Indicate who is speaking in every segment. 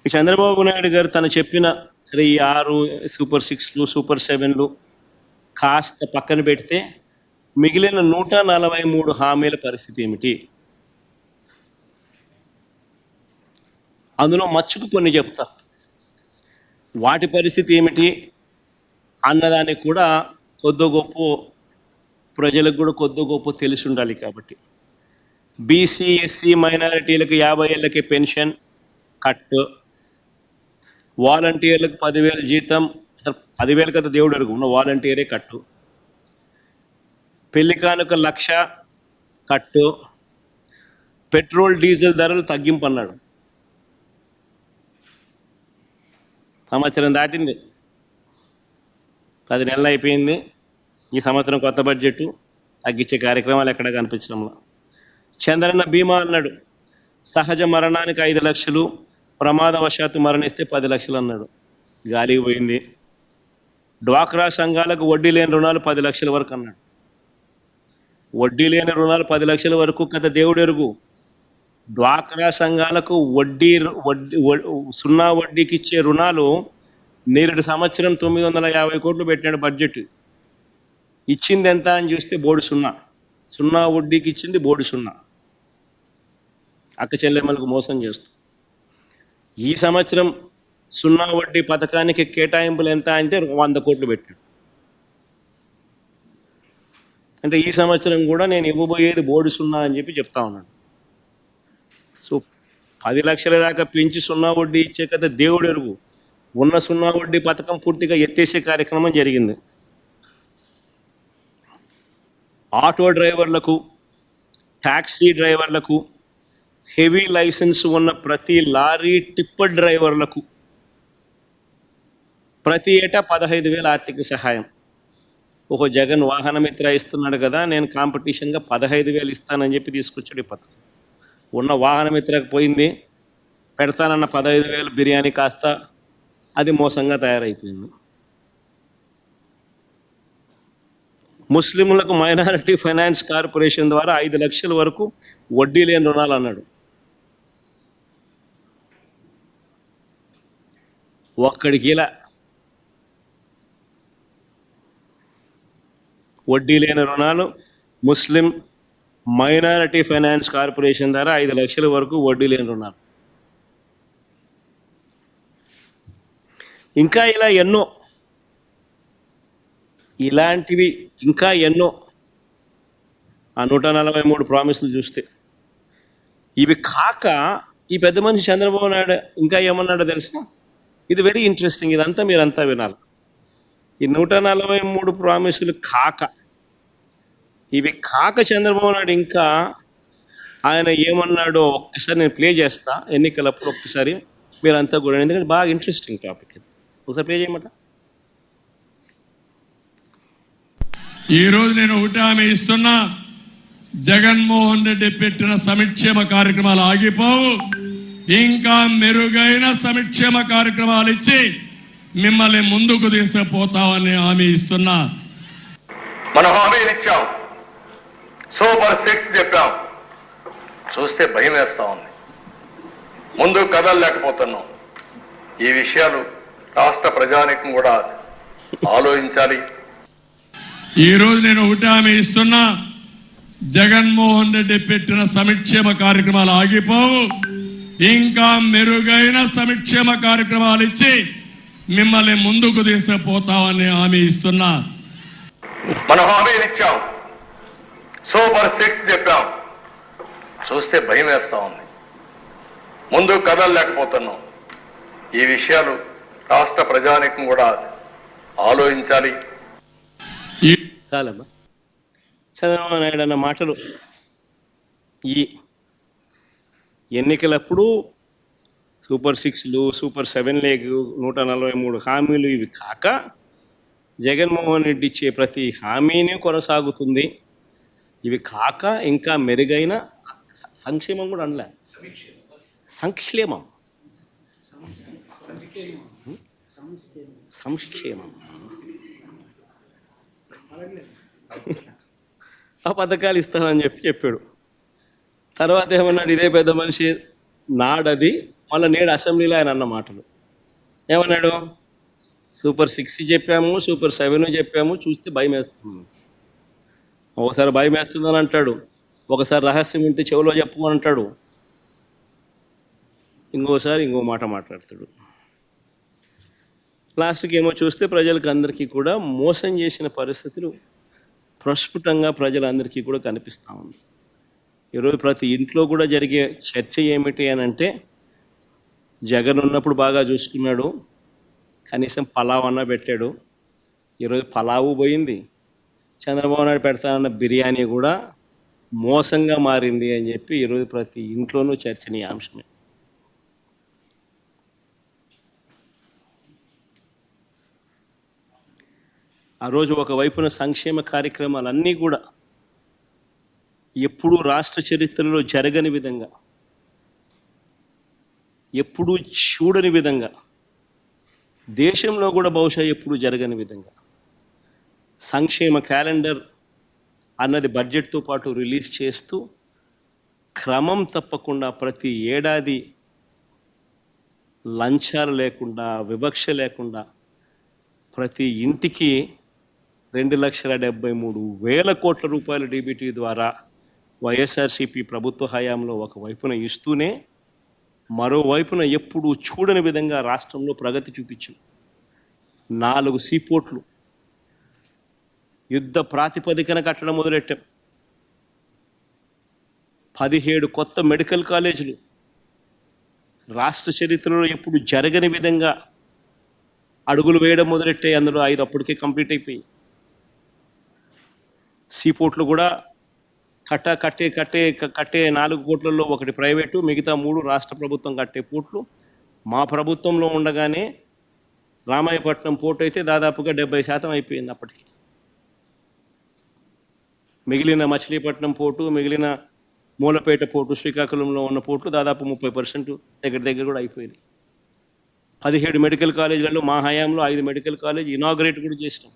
Speaker 1: చంద్రబాబు నాయుడు గారు తను చెప్పిన సరే ఈ 6 సూపర్ 6లు సూపర్ 7లు కాస్త పక్కన పెడితే మిగిలిన 143 హామీల పరిస్థితి ఏమిటి? అందులో మచ్చుకు కొన్ని చెప్తా. వాటి పరిస్థితి ఏమిటి అన్నదానికి కూడా కొద్ది గొప్ప ప్రజలకు కూడా కొద్ది గొప్ప తెలిసి ఉండాలి. కాబట్టి బీసీ ఎస్సీ మైనారిటీలకు 50 ఏళ్ళకి పెన్షన్ కట్, వాలంటీర్లకు 10,000 జీతం, అసలు 10,000 కదా దేవుడు అడుగు ఉన్న వాలంటీరే కట్టు, పెళ్లి కానుక 1,00,000 కట్టు, పెట్రోల్ డీజిల్ ధరలు తగ్గింపు అన్నాడు. సంవత్సరం దాటింది, 10 నెలలు అయిపోయింది. ఈ సంవత్సరం కొత్త బడ్జెట్ తగ్గించే కార్యక్రమాలు ఎక్కడ కనిపించడంలో. చంద్రన్న బీమా అన్నాడు, సహజ మరణానికి 5 లక్షలు, ప్రమాదవశాత్తు మరణిస్తే 10 లక్షలు అన్నాడు, గాలికి పోయింది. డ్వాక్రా సంఘాలకు వడ్డీ లేని రుణాలు 10 లక్షల వరకు అన్నాడు. వడ్డీ లేని రుణాలు 10 లక్షల వరకు కథ దేవుడు ఎరుగు. డ్వాక్రా సంఘాలకు వడ్డీ సున్నా వడ్డీకి ఇచ్చే రుణాలు నేరుడు సంవత్సరం 950 కోట్లు పెట్టాడు బడ్జెట్. ఇచ్చింది ఎంత అని చూస్తే బోర్డు సున్నా. సున్నా వడ్డీకి ఇచ్చింది బోర్డు సున్నా. అక్క చెల్లెమ్మలకు మోసం చేస్తూ ఈ సంవత్సరం సున్నా వడ్డీ పథకానికి కేటాయింపులు ఎంత అంటే 100 కోట్లు పెట్టాడు. అంటే ఈ సంవత్సరం కూడా నేను ఇవ్వబోయేది బోర్డు సున్నా అని చెప్పి చెప్తా ఉన్నాడు. సో 10 లక్షల దాకా పెంచి సున్నా వడ్డీ ఇచ్చే కదా దేవుడు ఎరుగు. ఉన్న సున్నా వడ్డీ పథకం పూర్తిగా ఎత్తేసే కార్యక్రమం జరిగింది. ఆటో డ్రైవర్లకు, ట్యాక్సీ డ్రైవర్లకు, హెవీ లైసెన్స్ ఉన్న ప్రతి లారీ టిప్పర్ డ్రైవర్లకు ప్రతి ఏటా 15,000 ఆర్థిక సహాయం. ఒక జగన్ వాహనమిత్ర ఇస్తున్నాడు కదా, నేను కాంపిటీషన్గా 15,000 ఇస్తానని చెప్పి తీసుకొచ్చాడు ఈ పథకం. ఉన్న వాహనమిత్రకు పోయింది, పెడతానన్న 15,000 బిర్యానీ కాస్త అది మోసంగా తయారైపోయింది. ముస్లింలకు మైనారిటీ ఫైనాన్స్ కార్పొరేషన్ ద్వారా 5 లక్షల వరకు వడ్డీ లేని రుణాలు అన్నాడు. ఒక్కడికి ఇలా వడ్డీ లేని రుణాలు ముస్లిం మైనారిటీ ఫైనాన్స్ కార్పొరేషన్ ద్వారా 5 లక్షల వరకు వడ్డీ లేని రుణాలు. ఇంకా ఇలా ఎన్నో, ఇలాంటివి ఇంకా ఎన్నో. ఆ 143 ప్రామిసులు చూస్తే ఇవి కాక ఈ పెద్ద మనిషి చంద్రబాబు నాయుడు ఇంకా ఏమన్నాడో తెలుసా? ఇది వెరీ ఇంట్రెస్టింగ్. ఇదంతా మీరంతా వినాలి. ఈ 143 ప్రామిసులు కాక, ఇవి కాక చంద్రబాబు నాయుడు ఇంకా ఆయన ఏమన్నాడో ఒక్కసారి నేను ప్లే చేస్తా. ఎన్నికలప్పుడు ఒక్కసారి మీరంతా కూడా, ఎందుకంటే బాగా ఇంట్రెస్టింగ్ టాపిక్ ఇది. ఒకసారి ప్లే చేయమంట.
Speaker 2: ఈరోజు నేను ఒకటి హామీ ఇస్తున్నా, జగన్మోహన్ రెడ్డి పెట్టిన సంక్షేమ కార్యక్రమాలు ఆగిపోవు. ఇంకా మెరుగైన సంక్షేమ కార్యక్రమాలు ఇచ్చి మిమ్మల్ని ముందుకు తీసుకుపోతామని హామీ ఇస్తున్నా.
Speaker 3: మనం హామీలు ఇచ్చాం, సూపర్ 6 చెప్పాం, చూస్తే భయం వేస్తా ఉంది. ముందు కదలలేకపోతున్నాం. ఈ విషయాలు రాష్ట్ర ప్రజానికం కూడా ఆలోచించాలి.
Speaker 2: ఈరోజు నేను ఒకటి హామీ ఇస్తున్నా, జగన్మోహన్ రెడ్డి పెట్టిన సంక్షేమ కార్యక్రమాలు ఆగిపోవు. ఇంకా మెరుగైన సంక్షేమ కార్యక్రమాలు ఇచ్చి మిమ్మల్ని ముందుకు తీసుకుపోతామని హామీ ఇస్తున్నా.
Speaker 3: మనం హామీలు ఇచ్చాం, సూపర్ 6 చెప్పాం, చూస్తే భయం వేస్తా ఉంది. ముందు కదలలేకపోతున్నాం. ఈ విషయాలు రాష్ట్ర ప్రజానికం కూడా ఆలోచించాలి.
Speaker 1: చాలమ్మా. చంద్రబాబు నాయుడు అన్న మాటలు ఈ ఎన్నికలప్పుడు సూపర్ 6లు, సూపర్ 7లు, 143 హామీలు ఇవి కాక జగన్మోహన్ రెడ్డి ఇచ్చే ప్రతి హామీని కొనసాగుతుంది. ఇవి కాక ఇంకా మెరుగైన సంక్షేమం కూడా అనలే, సంక్షేమం సంక్షేమం ఆ పథకాలు ఇస్తానని చెప్పాడు. తర్వాత ఏమన్నాడు ఇదే పెద్ద మనిషి, నాడది మళ్ళీ నేడు అసెంబ్లీలో ఆయన అన్న మాటలు ఏమన్నాడు? సూపర్ 6 చెప్పాము, సూపర్ 7 చెప్పాము, చూస్తే భయం వేస్తుంది. ఒకసారి భయం వేస్తుందని అంటాడు, ఒకసారి రహస్యం వింటే చెవిలో చెప్పమని అంటాడు, ఇంకోసారి ఇంకో మాట మాట్లాడతాడు. లాస్ట్కి ఏమో చూస్తే ప్రజలకు అందరికీ కూడా మోసం చేసిన పరిస్థితులు ప్రస్ఫుటంగా ప్రజలందరికీ కూడా కనిపిస్తూ ఉంది. ఈరోజు ప్రతి ఇంట్లో కూడా జరిగే చర్చ ఏమిటి అని అంటే, జగన్ ఉన్నప్పుడు బాగా చూసుకున్నాడు, కనీసం పలావ్ అన్న పెట్టాడు. ఈరోజు పలావు పోయింది, చంద్రబాబు నాయుడు పెడతానన్న బిర్యానీ కూడా మోసంగా మారింది అని చెప్పి ఈరోజు ప్రతి ఇంట్లోనూ చర్చనీయాంశమే. ఆ రోజు ఒకవైపున సంక్షేమ కార్యక్రమాలన్నీ కూడా ఎప్పుడూ రాష్ట్ర చరిత్రలో జరగని విధంగా, ఎప్పుడూ చూడని విధంగా, దేశంలో కూడా బహుశా ఎప్పుడూ జరగని విధంగా సంక్షేమ క్యాలెండర్ అన్నది బడ్జెట్తో పాటు రిలీజ్ చేస్తూ క్రమం తప్పకుండా ప్రతి ఏడాది లంచాలు లేకుండా, వివక్ష లేకుండా ప్రతి ఇంటికి 2,73,000 కోట్ల రూపాయల డీబీటీ ద్వారా వైఎస్ఆర్సీపీ ప్రభుత్వ హయాంలో ఒకవైపున ఇస్తూనే మరోవైపున ఎప్పుడూ చూడని విధంగా రాష్ట్రంలో ప్రగతి చూపించింది. 4 సీపోర్ట్లు యుద్ధ ప్రాతిపదికన కట్టడం మొదలెట్టాం. 17 కొత్త మెడికల్ కాలేజీలు రాష్ట్ర చరిత్రలో ఎప్పుడు జరగని విధంగా అడుగులు వేయడం మొదలెట్టాయి. అందులో 5 అప్పటికే కంప్లీట్ అయిపోయి. సీపోర్ట్లు కూడా కట్టే 4 కోట్లలో 1 ప్రైవేటు, మిగతా 3 రాష్ట్ర ప్రభుత్వం కట్టే పోర్ట్లు. మా ప్రభుత్వంలో ఉండగానే రామాయపట్నం పోర్టు అయితే దాదాపుగా 70% అయిపోయింది అప్పటికి. మిగిలిన మచిలీపట్నం పోర్టు, మిగిలిన మూలపేట పోర్టు, శ్రీకాకుళంలో ఉన్న పోర్ట్లు దాదాపు 30% దగ్గర కూడా అయిపోయింది. 17 మెడికల్ కాలేజీలలో మా హయాంలో 5 మెడికల్ కాలేజ్ ఇనాగ్రేట్ కూడా చేసినాం.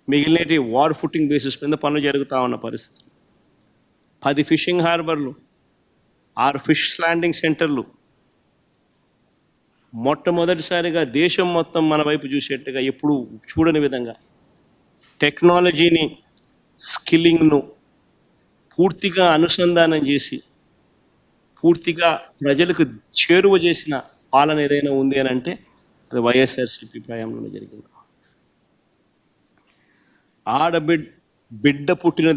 Speaker 1: మిగిలినటి వార్ ఫుటింగ్ బేసిస్ మీద పనులు జరుగుతూ ఉన్న పరిస్థితి. 10 ఫిషింగ్ హార్బర్లు, 6 ఫిష్ ల్యాండింగ్ సెంటర్లు, మొట్టమొదటిసారిగా దేశం మొత్తం మన వైపు చూసేట్టుగా ఎప్పుడు చూడని విధంగా టెక్నాలజీని, స్కిల్లింగ్ను పూర్తిగా అనుసంధానం చేసి పూర్తిగా ప్రజలకు చేరువ చేసిన పాలన ఏదైనా ఉంది అని అంటే అది వైఎస్ఆర్సీపీ ప్రయాణంలో జరిగింది. బిడ్డ పుట్టిన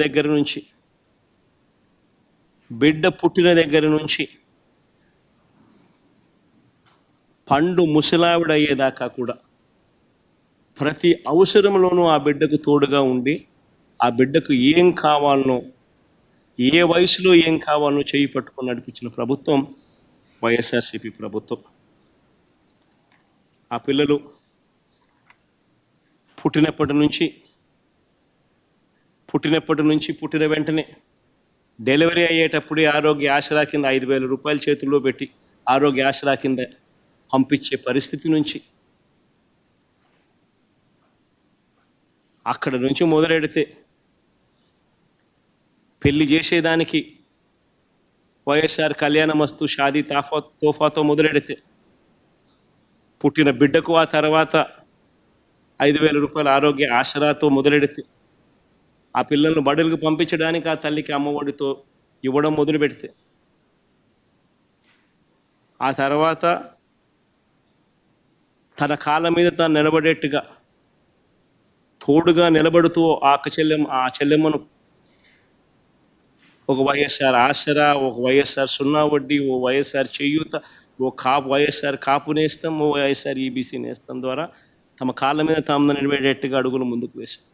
Speaker 1: దగ్గర నుంచి పండు ముసలావిడ అయ్యేదాకా కూడా ప్రతి అవసరంలోనూ ఆ బిడ్డకు తోడుగా ఉండి ఆ బిడ్డకు ఏం కావాలనో, ఏ వయసులో ఏం కావాలనో చేయి పట్టుకొని నడిపించిన ప్రభుత్వం వైఎస్ఆర్సీపీ ప్రభుత్వం. ఆ పిల్లలు పుట్టినప్పటి నుంచి పుట్టిన వెంటనే డెలివరీ అయ్యేటప్పుడే ఆరోగ్య ఆసరా కింద 5,000 రూపాయలు చేతుల్లో పెట్టి ఆరోగ్య ఆసరా కింద పంపించే పరిస్థితి నుంచి అక్కడ నుంచి మొదలెడితే పెళ్లి చేసేదానికి వైఎస్ఆర్ కళ్యాణమస్తు షాదీ తోఫాతో మొదలెడితే పుట్టిన బిడ్డకు ఆ తర్వాత 5,000 రూపాయల ఆరోగ్య ఆసరాతో మొదలెడితే ఆ పిల్లలను బడులకు పంపించడానికి ఆ తల్లికి అమ్మఒడితో ఇవ్వడం మొదలు పెడితే ఆ తర్వాత తన కాళ్ళ మీద తాను నిలబడేట్టుగా తోడుగా నిలబడుతూ ఆ చెల్లెమ్మను ఒక వైఎస్ఆర్ ఆసరా, ఒక వైఎస్ఆర్ సున్నా వడ్డీ, ఓ వైఎస్ఆర్ చేయూత, వైఎస్ఆర్ కాపు నేస్తం, ఓ వైఎస్ఆర్ ఈబీసీ నేస్తం ద్వారా తమ కాళ్ళ మీద తాము నిలబడేట్టుగా అడుగులు ముందుకు వేశారు.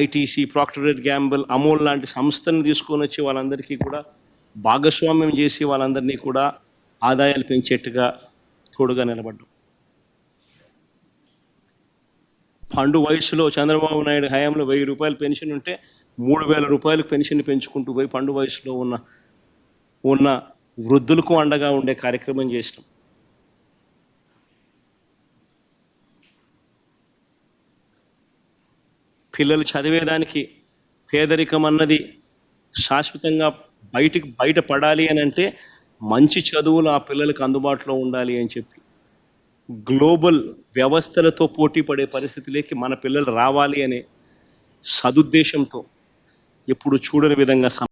Speaker 1: ఐటీసీ, ప్రాక్టర్ & గ్యాంబుల్, అమూల్ లాంటి సంస్థలను తీసుకొని వచ్చి వాళ్ళందరికీ కూడా భాగస్వామ్యం చేసి వాళ్ళందరినీ కూడా ఆదాయాలు పెంచేట్టుగా తోడుగా నిలబడ్డాం. పండు వయసులో చంద్రబాబు నాయుడు హయాంలో 1,000 రూపాయలు పెన్షన్ ఉంటే 3,000 రూపాయలకు పెన్షన్ పెంచుకుంటూ పోయి పండు వయసులో ఉన్న వృద్ధులకు అండగా ఉండే కార్యక్రమం చేసినాం. పిల్లలు చదివేదానికి పేదరికం అన్నది శాశ్వతంగా బయటపడాలి అని అంటే మంచి చదువులు ఆ పిల్లలకు అందుబాటులో ఉండాలి అని చెప్పి గ్లోబల్ వ్యవస్థలతో పోటీ పడే పరిస్థితిలోకి మన పిల్లలు రావాలి అనే సదుద్దేశంతో ఎప్పుడు చూడని విధంగా